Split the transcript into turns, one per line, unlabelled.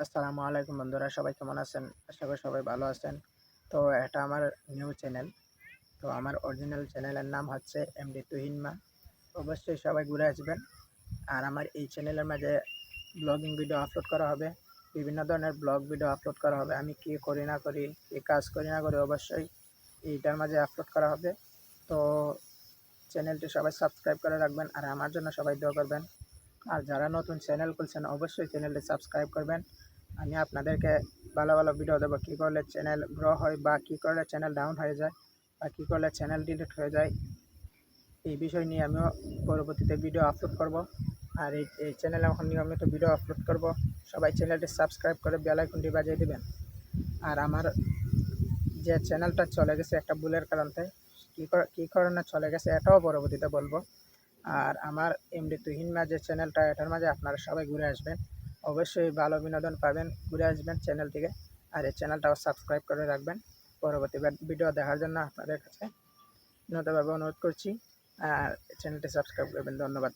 আসসালামু আলাইকুম বন্ধুরা, সবাই কেমন আছেন? আশা করি সবাই ভালো আছেন। তো এটা আমার নিউ চ্যানেল। তো আমার অরিজিনাল চ্যানেলের নাম হচ্ছে এমডি তুহিন মা। অবশ্যই সবাই ঘুরে আসবেন। আর আমার এই চ্যানেলের মাঝে ব্লগিং ভিডিও আপলোড করা হবে। বিভিন্ন ধরনের ব্লগ ভিডিও আপলোড করা হবে। আমি কি করি না করি, কি কাজ করি না করি অবশ্যই এইটার মাঝে আপলোড করা হবে। তো চ্যানেলটি সবাই সাবস্ক্রাইব করে রাখবেন আর আমার জন্য সবাই দোয়া করবেন। আর যারা নতুন চ্যানেল খুলছেন অবশ্যই চ্যানেলটি সাবস্ক্রাইব করবেন। আমি আপনাদেরকে ভালো ভালো ভিডিও দেবো, কী করলে চ্যানেল গ্রো হয় বা কী করলে চ্যানেল ডাউন হয়ে যায় বা কী করলে চ্যানেল ডিলিট হয়ে যায়, এই বিষয় নিয়ে আমিও পরবর্তীতে ভিডিও আপলোড করব। আর এই চ্যানেলে এখন নিয়মিত ভিডিও আপলোড করব। সবাই চ্যানেলটি সাবস্ক্রাইব করে বেল আইকনটি বাজিয়ে দেবেন। আর আমার যে চ্যানেলটা চলে গেছে একটা ভুলের কারণে, কী কারণে চলে গেছে এটাও পরবর্তীতে বলবো। আর আমার এমডি তুহিন মা যে চ্যানেলটা, এটার মাঝে আপনারা সবাই ঘুরে আসবেন। অবশ্যই ভালো বিনোদন পাবেন, ঘুরে আসবেন চ্যানেল থেকে। আর এই চ্যানেলটাও সাবস্ক্রাইব করে রাখবেন পরবর্তী ভিডিও দেখার জন্য আপনাদের কাছে বিনীতভাবে অনুরোধ করছি। আর চ্যানেলটি সাবস্ক্রাইব করবেন। ধন্যবাদ।